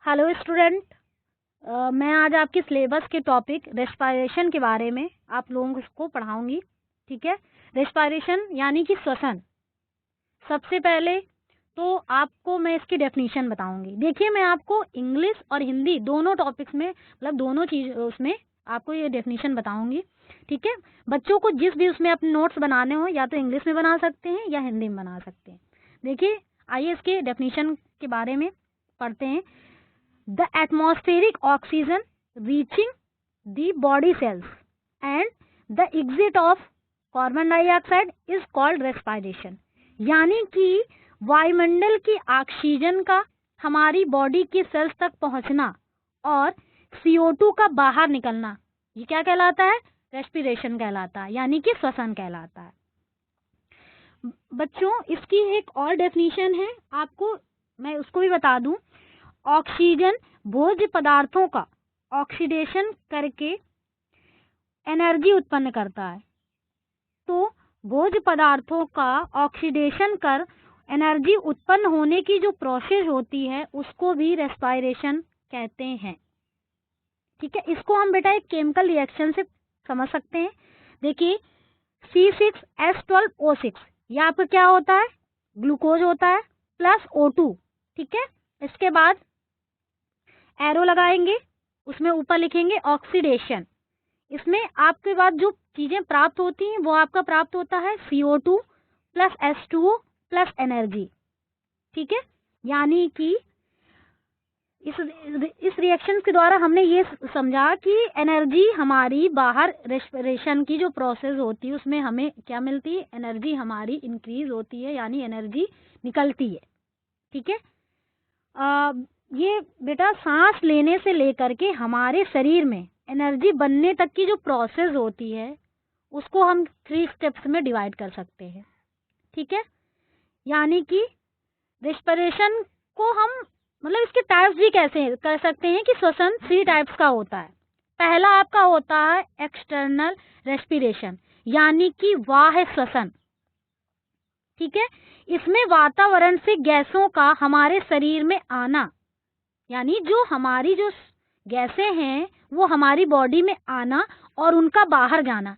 Hello student, मैं आज आपके सिलेबस के टॉपिक रेस्पिरेशन के बारे में आप लोगों को पढ़ाऊंगी। ठीक है। रेस्पिरेशन यानी कि श्वसन। सबसे पहले तो आपको मैं इसकी डेफिनेशन बताऊंगी। देखिए, मैं आपको इंग्लिश और हिंदी दोनों टॉपिक्स में मतलब दोनों चीज उसमें आपको ये डेफिनेशन बताऊंगी। ठीक है। बच्चों को जिस भी उसमें अपने नोट्स बनाने हो या तो इंग्लिश में बना सकते हैं या हिंदी में बना सकते हैं। देखिए, आइए इसके डेफिनेशन के बारे में पढ़ते हैं। The atmospheric oxygen reaching the body cells and the exit of carbon dioxide is called respiration। यानी कि वायुमंडल की ऑक्सीजन का हमारी बॉडी की सेल्स तक पहुंचना और CO2 का बाहर निकलना, ये क्या कहलाता है? रेस्पिरेशन कहलाता है, यानी कि श्वसन कहलाता है। बच्चों, इसकी एक और डेफिनेशन है, आपको मैं उसको भी बता दूं। ऑक्सीजन भोज्य पदार्थों का ऑक्सीडेशन करके एनर्जी उत्पन्न करता है। तो भोज्य पदार्थों का ऑक्सीडेशन कर एनर्जी उत्पन्न होने की जो प्रोसेस होती है उसको भी रेस्पिरेशन कहते हैं। ठीक है। इसको हम बेटा एक केमिकल रिएक्शन से समझ सकते हैं। देखिए, C6H12O6 ये आपका क्या होता है? ग्लूकोज होता है प्लस O2। ठीक है। इसके बाद एरो लगाएंगे, उसमें ऊपर लिखेंगे ऑक्सीडेशन। इसमें आपके बाद जो चीजें प्राप्त होती हैं वो आपका प्राप्त होता है CO2 plus H2O plus energy. ठीक है। यानी कि इस रिएक्शन के द्वारा हमने ये समझा कि एनर्जी हमारी बाहर रेस्पिरेशन की जो प्रोसेस होती है उसमें हमें क्या मिलती है? एनर्जी हमारी इंक्रीज होती है, यानी एनर्जी निकलती है। ठीक है। ये बेटा सांस लेने से लेकर के हमारे शरीर में एनर्जी बनने तक की जो प्रोसेस होती है उसको हम 3 स्टेप्स में डिवाइड कर सकते हैं। ठीक है। यानी कि रेस्पिरेशन को हम मतलब इसके टाइप्स भी कैसे कर सकते हैं कि श्वसन 3 टाइप्स का होता है। पहला आपका होता है एक्सटर्नल रेस्पिरेशन, यानी कि बाह्य श्वसन। ठीक है। इसमें वातावरण से गैसों का हमारे शरीर में आना, यानी जो हमारी जो गैसें हैं वो हमारी बॉडी में आना और उनका बाहर जाना।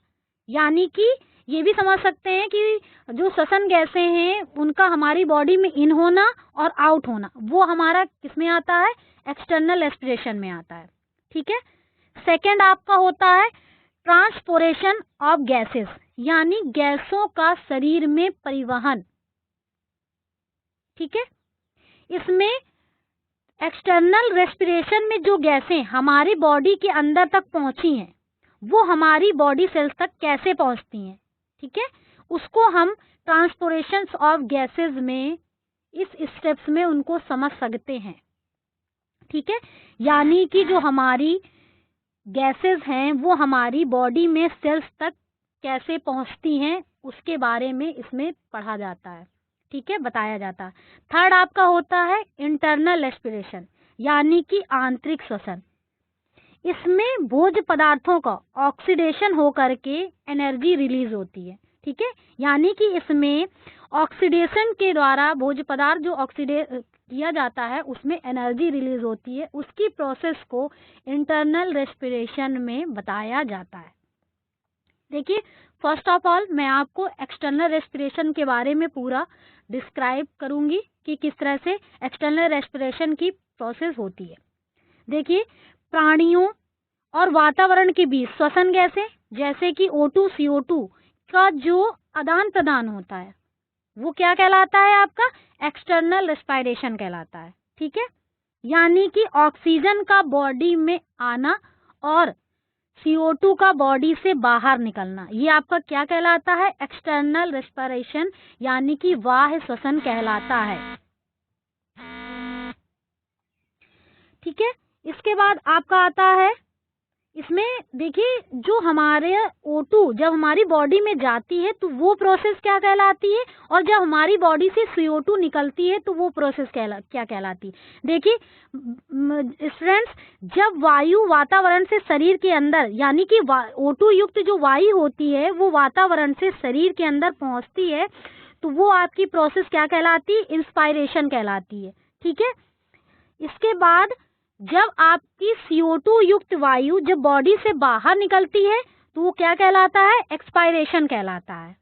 यानी कि ये भी समझ सकते हैं कि जो श्वसन गैसें हैं उनका हमारी बॉडी में इन होना और आउट होना, वो हमारा किसमें आता है? एक्सटर्नल रेस्पिरेशन में आता है। ठीक है। सेकंड आपका होता है ट्रांसपोरेशन ऑफ गैसेस, यानी गैसों का शरीर में परिवहन। ठीक है। इसमें एक्सटर्नल रेस्पिरेशन में जो गैसें हमारी बॉडी के अंदर तक पहुंची हैं वो हमारी बॉडी सेल्स तक कैसे पहुंचती हैं? ठीक है। उसको हम ट्रांसपोरेशन ऑफ गैसेस में इस स्टेप्स में उनको समझ सकते हैं। ठीक है। यानी कि जो हमारी गैसेस हैं वो हमारी बॉडी में सेल्स तक कैसे पहुंचती हैं उसके बारे में इसमें पढ़ा जाता है। ठीक है, बताया जाता है। थर्ड आपका होता है इंटरनल रेस्पिरेशन, यानी कि आंतरिक श्वसन। इसमें भोज्य पदार्थों का ऑक्सीडेशन होकर के एनर्जी रिलीज होती है। ठीक है। यानी कि इसमें ऑक्सीडेशन के द्वारा भोज्य पदार्थ जो ऑक्सीडेट किया जाता है उसमें एनर्जी रिलीज होती है, उसकी प्रोसेस को इंटरनल रेस्पिरेशन में बताया जाता है। देखिए, फर्स्ट ऑफ ऑल मैं आपको एक्सटर्नल रेस्पिरेशन के बारे में पूरा डिस्क्राइब करूंगी कि किस तरह से एक्सटर्नल रेस्पिरेशन की प्रोसेस होती है। देखिए, प्राणियों और वातावरण के बीच श्वसन गैसें जैसे कि O2 CO2 का जो आदान प्रदान होता है वो क्या कहलाता है? आपका एक्सटर्नल रेस्पिरेशन कहलाता है। ठीक है। यानी कि ऑक्सीजन का बॉडी में आना और CO2 का बॉडी से बाहर निकलना, ये आपका क्या कहलाता है? एक्सटर्नल रेस्पिरेशन, यानी कि बाह्य श्वसन कहलाता है। ठीक है। इसके बाद आपका आता है, इसमें देखिए जो हमारे O2 जब हमारी बॉडी में जाती है तो वो प्रोसेस क्या कहलाती है, और जब हमारी बॉडी से CO2 निकलती है तो वो प्रोसेस क्या कहलाती है? देखिए स्टूडेंट्स, जब वायु वातावरण से शरीर के अंदर, यानी कि O2 युक्त जो वायु होती है वो वातावरण से शरीर के अंदर पहुंचती है तो वो आपकी प्रोसेस क्या कहलाती है? इंस्पायरेशन कहलाती है। ठीक है। इसके बाद जब आपकी CO2 युक्त वायु जब बॉडी से बाहर निकलती है तो वो क्या कहलाता है? एक्सपायरेशन कहलाता है।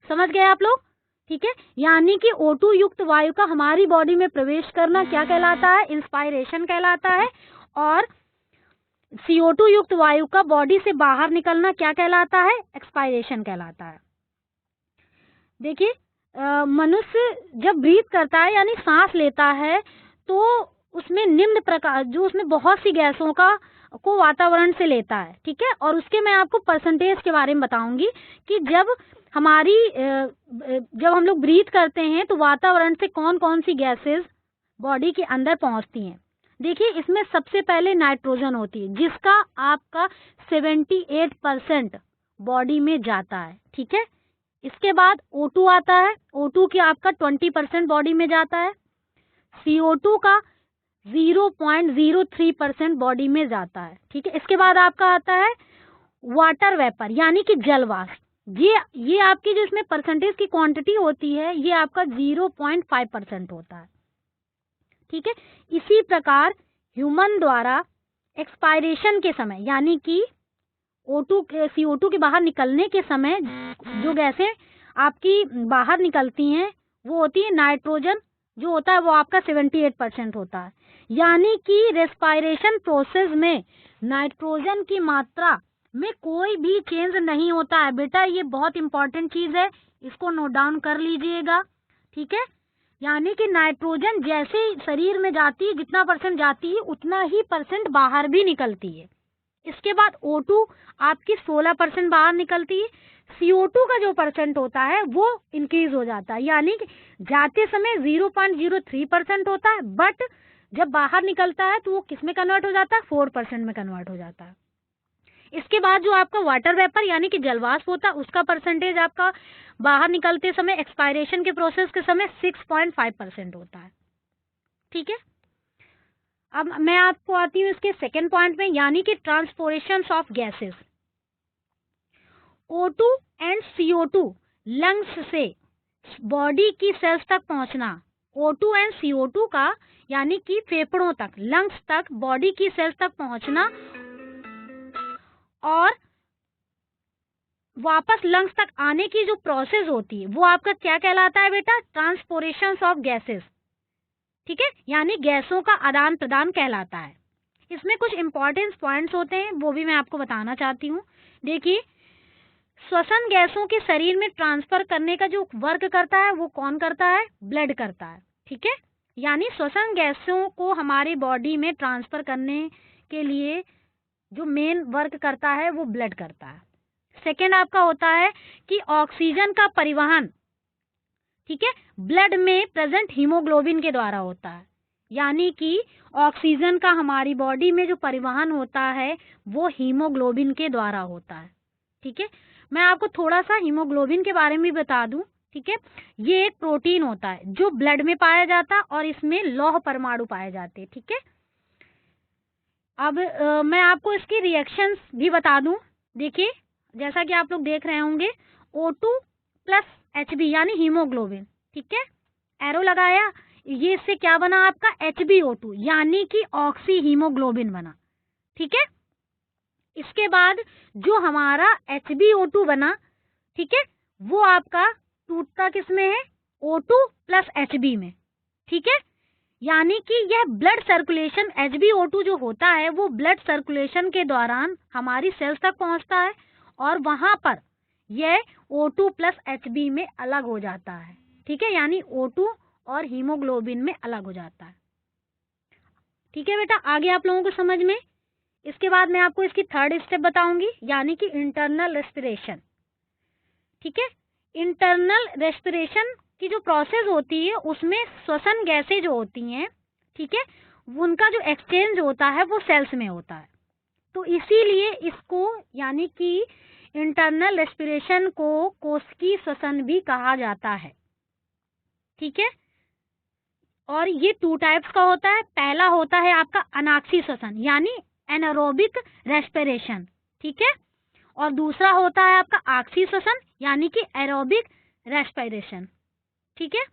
समझ गए आप लोग? ठीक है, यानी कि O2 युक्त वायु का हमारी बॉडी में प्रवेश करना क्या कहलाता है? इंस्पायरेशन कहलाता है। और CO2 युक्त वायु का बॉडी से बाहर निकलना क्या कहलाता है? एक्सपायरेशन कहलाता है। देखिए, मनुष्य जब ब्रीथ करता है यानी सांस लेता है तो उसमें निम्न प्रकार जो उसमें बहुत सी गैसों को वातावरण से लेता है। ठीक है, और उसके मैं आपको परसेंटेज के बारे में बताऊंगी कि जब हम लोग ब्रीथ करते हैं तो वातावरण से कौन कौन सी गैसेस बॉडी के अंदर पहुंचती हैं। देखिए, इसमें सबसे पहले नाइट्रोजन होती है जिसका आपका 78% बॉडी में जाता है। ठीक है, इसके बाद O2 आता है, O2 की आपका 20% बॉडी में जाता है। CO2 का 0.03% बॉडी में जाता है। ठीक है, इसके बाद आपका आता है वाटर वेपर यानी कि जलवाष्प। ये आपकी जो इसमें परसेंटेज की क्वांटिटी होती है ये आपका 0.5% होता है। ठीक है, इसी प्रकार ह्यूमन द्वारा एक्सपायरेशन के समय यानी कि CO2 के बाहर निकलने के समय जो गैसें आपकी बाहर निकलती हैं वो होती है नाइट्रोजन, जो होता है वो आपका 78% होता है। यानी कि रेस्पायरेशन प्रोसेस में नाइट्रोजन की मात्रा में कोई भी चेंज नहीं होता है। बेटा, ये बहुत इंपॉर्टेंट चीज है, इसको नोट डाउन कर लीजिएगा। ठीक है, यानी कि नाइट्रोजन जैसे शरीर में जाती है जितना % जाती है उतना ही % बाहर भी निकलती है। इसके बाद O2 आपकी 16% बाहर निकलती है। CO2 का जो % होता है वो इंक्रीज हो जाता है, यानी कि जाते समय 0.03% होता है, बट जब बाहर निकलता है तो वो किस में कन्वर्ट हो जाता है? 4% में कन्वर्ट हो जाता है। इसके बाद जो आपका वाटर वेपर यानी कि जलवाष्प होता है उसका परसेंटेज आपका बाहर निकलते समय एक्सपायरेशन के प्रोसेस के समय 6.5% होता है। ठीक है, अब मैं आपको आती हूँ इसके सेकेंड पॉइंट में यानी कि transportation of gases. O2 and CO2 lungs से बॉडी की सेल्स तक पहुंचना। O2 एंड CO2 का यानी कि फेफड़ों तक, लंग्स तक, बॉडी की सेल्स तक पहुंचना और वापस लंग्स तक आने की जो प्रोसेस होती है वो आपका क्या कहलाता है बेटा? Transportation of gases. ठीक है, यानी गैसों का आदान प्रदान कहलाता है। इसमें कुछ इंपॉर्टेंट पॉइंट्स होते हैं वो भी मैं आपको बताना चाहती हूँ। देखिए, श्वसन गैसों के शरीर में ट्रांसफर करने का जो वर्क करता है वो कौन करता है? ब्लड करता है। ठीक है, यानी श्वसन गैसों को हमारी बॉडी में ट्रांसफर करने के लिए जो मेन वर्क करता है वो ब्लड करता है। सेकेंड आपका होता है कि ऑक्सीजन का परिवहन, ठीक है, ब्लड में प्रेजेंट हीमोग्लोबिन के द्वारा होता है। यानी कि ऑक्सीजन का हमारी बॉडी में जो परिवहन होता है वो हीमोग्लोबिन के द्वारा होता है। ठीक है, मैं आपको थोड़ा सा हीमोग्लोबिन के बारे में बता दूं। ठीक है, ये एक प्रोटीन होता है जो ब्लड में पाया जाता है और इसमें लौह परमाणु पाए जाते हैं। ठीक है, अब मैं आपको इसकी रिएक्शंस भी बता दूं। देखिए, जैसा कि आप लोग देख रहे होंगे O2 प्लस Hb यानी हीमोग्लोबिन। ठीक है, एरो लगाया, ये इससे क्या बना आपका? HbO2 यानी कि ऑक्सी हीमोग्लोबिन बना। ठीक है, इसके बाद जो हमारा HbO2 बना, ठीक है, वो आपका टूटता किस में है? O2 प्लस Hb में। ठीक है, यानी कि यह ब्लड सर्कुलेशन HbO2 जो होता है वो ब्लड सर्कुलेशन के दौरान हमारी सेल्स तक पहुंचता है और वहां पर यह O2 प्लस Hb में अलग हो जाता है। ठीक है, यानी O2 और हीमोग्लोबिन में अलग हो जाता है। ठीक है बेटा, आगे आप लोगों को समझ में। इसके बाद मैं आपको इसकी थर्ड स्टेप बताऊंगी यानी कि इंटरनल रेस्पिरेशन। ठीक है, इंटरनल रेस्पिरेशन की जो प्रोसेस होती है उसमें श्वसन गैसें जो होती हैं, ठीक है, उनका जो एक्सचेंज होता है वो सेल्स में होता है। तो इसीलिए इसको यानी कि इंटरनल रेस्पिरेशन को कोशिकीय श्वसन भी कहा जाता है। ठीक है, और ये 2 टाइप्स का होता है। पहला होता है आपका अनाक्षी श्वसन यानी एनारोबिक रेस्पिरेशन। ठीक है, और दूसरा होता है आपका आक्षी श्वसन यानी कि एरोबिक रेस्पिरेशन। ठीक है,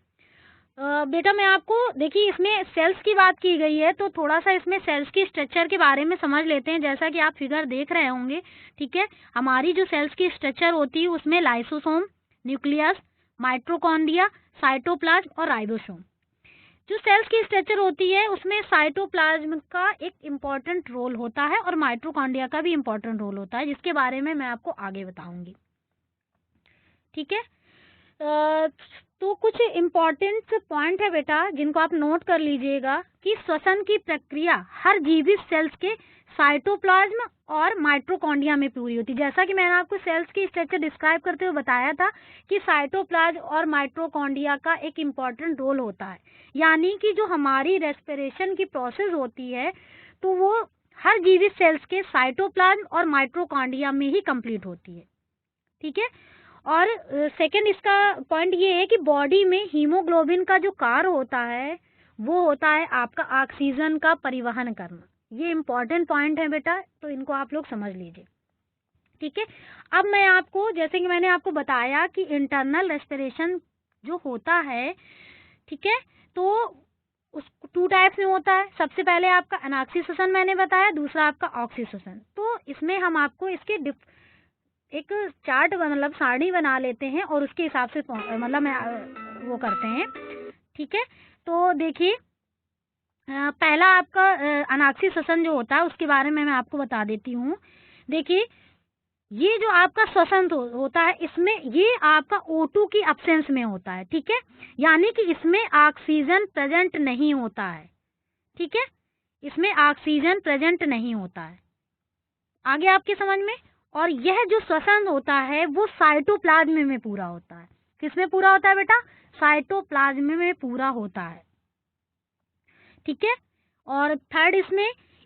बेटा मैं आपको, देखिए इसमें सेल्स की बात की गई है तो थोड़ा सा इसमें सेल्स की स्ट्रक्चर के बारे में समझ लेते हैं। जैसा कि आप फिगर देख रहे होंगे, ठीक है, हमारी जो सेल्स की स्ट्रक्चर होती है उसमें लाइसोसोम, न्यूक्लियस, माइटोकॉन्ड्रिया, साइटोप्लाज्म और राइबोसोम। जो सेल्स की स्ट्रक्चर होती है उसमें साइटोप्लाज्म का एक इम्पॉर्टेंट रोल होता है और माइटोकॉन्ड्रिया का भी इम्पॉर्टेंट रोल होता है, जिसके बारे में मैं आपको आगे बताऊंगी। ठीक है, तो कुछ इम्पोर्टेंट पॉइंट है बेटा जिनको आप नोट कर लीजिएगा कि श्वसन की प्रक्रिया हर जीवित सेल्स के साइटोप्लाज्म और माइटोकॉन्ड्रिया में पूरी होती है। जैसा कि मैंने आपको सेल्स की स्ट्रक्चर डिस्क्राइब करते हुए बताया था कि साइटोप्लाज्म और माइटोकॉन्ड्रिया का एक इम्पॉर्टेंट रोल होता है, यानी कि जो हमारी रेस्पिरेशन की प्रोसेस होती है तो वो हर जीवित सेल्स के साइटोप्लाज्म और माइटोकॉन्ड्रिया में ही कंप्लीट होती है। ठीक है, और सेकंड इसका पॉइंट ये है कि बॉडी में हीमोग्लोबिन का जो कार्य होता है वो होता है आपका ऑक्सीजन का परिवहन करना। ये इम्पोर्टेंट पॉइंट है बेटा, तो इनको आप लोग समझ लीजिए। ठीक है, अब मैं आपको, जैसे कि मैंने आपको बताया कि इंटरनल रेस्पिरेशन जो होता है, ठीक है, तो उस 2 टाइप्स में होता है। सबसे पहले आपका अनॉक्सीसेशन मैंने बताया, दूसरा आपका ऑक्सीसेशन। तो इसमें हम आपको इसके एक चार्ट मतलब सारणी बना लेते हैं और उसके हिसाब से मतलब वो करते हैं। ठीक है, तो देखिए पहला आपका अनॉक्सीसेशन जो होता है उसके बारे में मैं आपको बता देती हूँ। देखिए ये जो आपका श्वसन होता है इसमें ये आपका O2 की अब्सेंस में होता है। ठीक है, यानी कि इसमें ऑक्सीजन प्रेजेंट नहीं होता है। ठीक है, इसमें ऑक्सीजन प्रेजेंट नहीं होता है। आगे आपके समझ में। और यह जो श्वसन होता है वो साइटोप्लाज्म में पूरा होता है। किसमें पूरा होता है बेटा? साइटोप्लाज्म में पूरा होता है। ठीक है, और थर्ड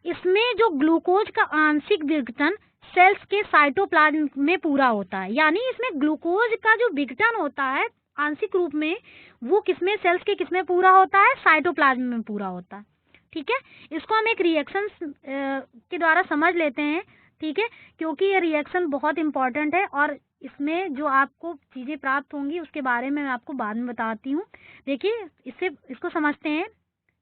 इसमें जो ग्लूकोज का आंशिक विघटन सेल्स के साइटोप्लाज्म में पूरा होता है। यानी इसमें ग्लूकोज का जो विघटन होता है आंशिक रूप में वो किसमें, सेल्स के किसमें पूरा होता है? साइटोप्लाज्म में पूरा होता है। ठीक है, इसको हम एक रिएक्शन के द्वारा समझ लेते हैं। ठीक है, क्योंकि ये रिएक्शन बहुत इंपॉर्टेंट है और इसमें जो आपको चीजें प्राप्त होंगी उसके बारे में मैं आपको बाद में बताती हूँ। देखिए इसको समझते हैं।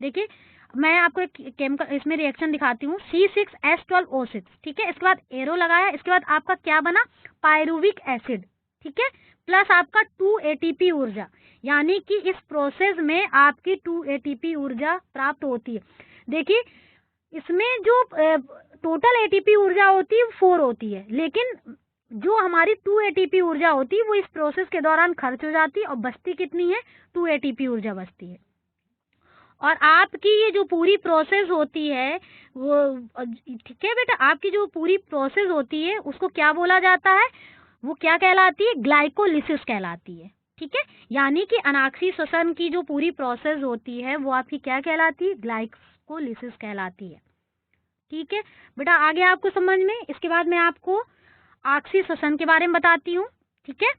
देखिए मैं आपको एक केमिकल इसमें रिएक्शन दिखाती हूँ, C6H12O6। ठीक है, इसके बाद एरो लगाया, इसके बाद आपका क्या बना? Pyruvic acid. ठीक है, प्लस आपका 2 ATP ऊर्जा, यानी कि इस प्रोसेस में आपकी 2 ATP ऊर्जा प्राप्त होती है। देखिए इसमें जो टोटल ATP ऊर्जा होती है 4 होती है, लेकिन जो हमारी 2 ATP ऊर्जा होती है वो इस प्रोसेस के दौरान खर्च हो जाती है और बचती कितनी है? 2 ATP ऊर्जा बचती है। और आपकी ये जो पूरी प्रोसेस होती है वो, ठीक है बेटा, आपकी जो पूरी प्रोसेस होती है उसको क्या बोला जाता है? वो क्या कहलाती है? ग्लाइकोलिसिस कहलाती है। ठीक है, यानी कि अनॉक्सीसेशन की जो पूरी प्रोसेस होती है वो आपकी क्या कहलाती है? ग्लाइकोलिसिस कहलाती है। ठीक है बेटा, आगे आपको समझ में। इसके बाद मैं आपको ऑक्सीसेशन के बारे में बताती हूँ। ठीक है,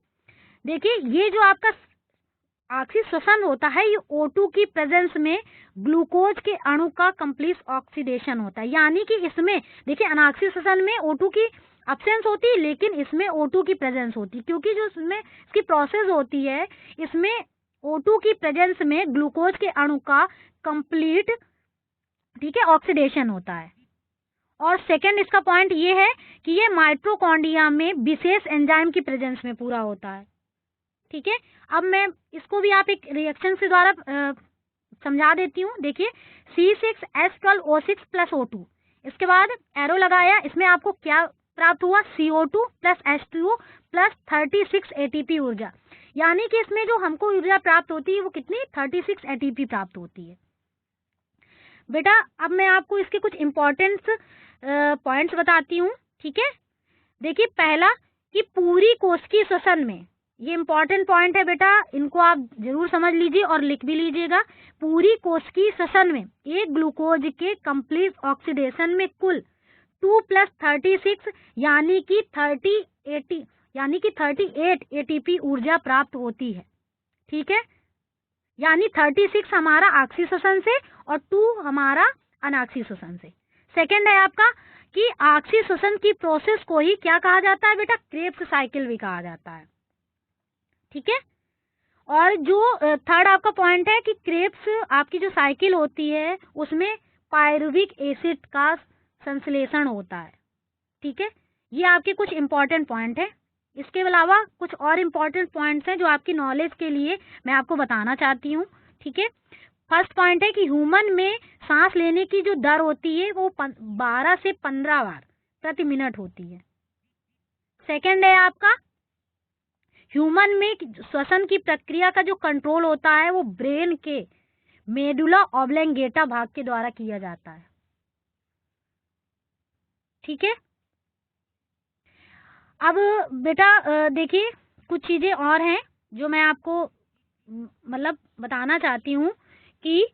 देखिए ये जो आपका ऑक्सीसेशन होता है ये O2 की प्रेजेंस में ग्लूकोज के अणु का कंप्लीट ऑक्सीडेशन होता है। यानी कि इसमें देखिए अनॉक्सीसेशन में O2 की अब्सेंस होती है लेकिन इसमें O2 की प्रेजेंस होती है, क्योंकि जो इसमें इसकी प्रोसेस होती है इसमें O2 की प्रेजेंस में ग्लूकोज के अणु का कंप्लीट, ठीक है, ऑक्सीडेशन होता है। और सेकेंड इसका पॉइंट ये है कि ये माइटोकॉन्ड्रिया में विशेष एंजाइम की प्रेजेंस में पूरा होता है। ठीक है, अब मैं इसको भी आप एक रिएक्शन से द्वारा समझा देती हूँ। देखिए C6H12O6 प्लस O2, इसके बाद एरो लगाया, इसमें आपको क्या प्राप्त हुआ? CO2 plus H2O plus 36 ATP ऊर्जा। यानी कि इसमें जो हमको ऊर्जा प्राप्त होती है वो कितनी? 36 ATP प्राप्त होती है। बेटा अब मैं आपको इसके कुछ इम्पोर्टेंट पॉइंट्स बताती हूँ। ठीक है, देखिए पहला कि पूरी कोशिकीय श्वसन में, ये इम्पोर्टेंट पॉइंट है बेटा, इनको आप जरूर समझ लीजिए और लिख भी लीजिएगा। पूरी कोशिकीय श्वसन में एक ग्लूकोज के कंप्लीट ऑक्सीडेशन में कुल 2 + 36 यानी कि 38 ATP ऊर्जा प्राप्त होती है। ठीक है, यानी 36 हमारा ऑक्सीसेशन से और 2 हमारा अनऑक्सीसेशन से। सेकेंड है आपका कि ऑक्सीसेशन की प्रोसेस को ही क्या कहा जाता है बेटा? क्रेब्स साइकिल भी कहा जाता है। ठीक है, और जो थर्ड आपका पॉइंट है कि क्रेब्स आपकी जो साइकिल होती है उसमें पायरुविक एसिड का संश्लेषण होता है। ठीक है, ये आपके कुछ इंपॉर्टेंट पॉइंट है। इसके अलावा कुछ और इम्पॉर्टेंट पॉइंट्स हैं जो आपकी नॉलेज के लिए मैं आपको बताना चाहती हूँ। ठीक है, फर्स्ट पॉइंट है कि ह्यूमन में सांस लेने की जो दर होती है वो 12 से 15 बार प्रति मिनट होती है। सेकंड है आपका, ह्यूमन में श्वसन की प्रक्रिया का जो कंट्रोल होता है वो ब्रेन के मेडुला ऑब्लंगेटा भाग के द्वारा किया जाता है। ठीक है, अब बेटा देखिए कुछ चीजें और हैं जो मैं आपको मतलब बताना चाहती हूँ कि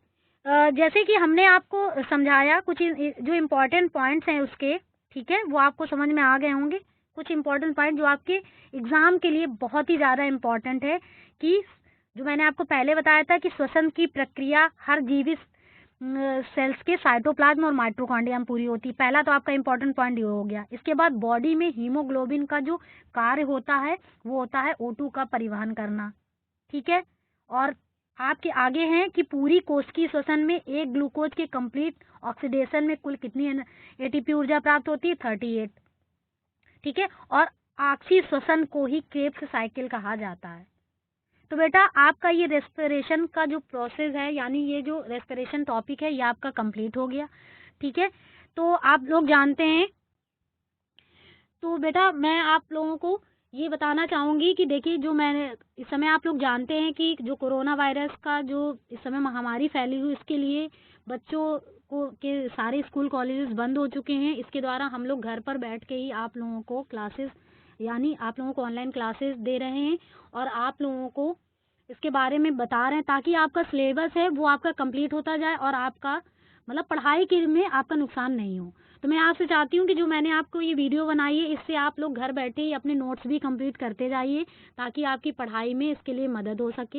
जैसे कि हमने आपको समझाया कुछ जो इम्पोर्टेंट पॉइंट्स हैं उसके, ठीक है, वो आपको समझ में आ गए होंगे। कुछ इम्पोर्टेंट पॉइंट जो आपके एग्जाम के लिए बहुत ही ज़्यादा इम्पोर्टेंट है कि जो मैंने आपको पहले बताया था कि श्वसन की प्रक्रिया हर जीवित सेल्स के साइटोप्लाज्म और माइटोकॉन्ड्रिया में पूरी होती है। पहला तो आपका इंपॉर्टेंट पॉइंट ये हो गया। इसके बाद बॉडी में हीमोग्लोबिन का जो कार्य होता है वो होता है O2 का परिवहन करना। ठीक है, और आपके आगे हैं कि पूरी कोशिकीय श्वसन में एक ग्लूकोज के कंप्लीट ऑक्सीडेशन में कुल कितनी एटीपी ऊर्जा प्राप्त होती है? 38। ठीक है, और आपसी श्वसन को ही क्रेब्स साइकिल कहा जाता है। तो बेटा आपका ये रेस्पिरेशन का जो प्रोसेस है, यानी ये जो रेस्पिरेशन टॉपिक है, ये आपका कंप्लीट हो गया। ठीक है, तो आप लोग जानते हैं, तो बेटा मैं आप लोगों को ये बताना चाहूँगी कि देखिए जो मैंने इस समय आप लोग जानते हैं कि जो कोरोना वायरस का जो इस समय महामारी फैली हुई, इसके लिए बच्चों को के सारे स्कूल कॉलेजेस बंद हो चुके हैं। इसके द्वारा हम लोग घर पर बैठ के ही आप लोगों को क्लासेस, यानी आप लोगों को ऑनलाइन क्लासेस दे रहे हैं और आप लोगों को इसके बारे में बता रहे हैं ताकि आपका सिलेबस है वो आपका कंप्लीट होता जाए और आपका मतलब पढ़ाई के में आपका नुकसान नहीं हो। तो मैं आपसे चाहती हूँ कि जो मैंने आपको ये वीडियो बनाई है इससे आप लोग घर बैठे ही अपने नोट्स भी कंप्लीट करते जाइए ताकि आपकी पढ़ाई में इसके लिए मदद हो सके।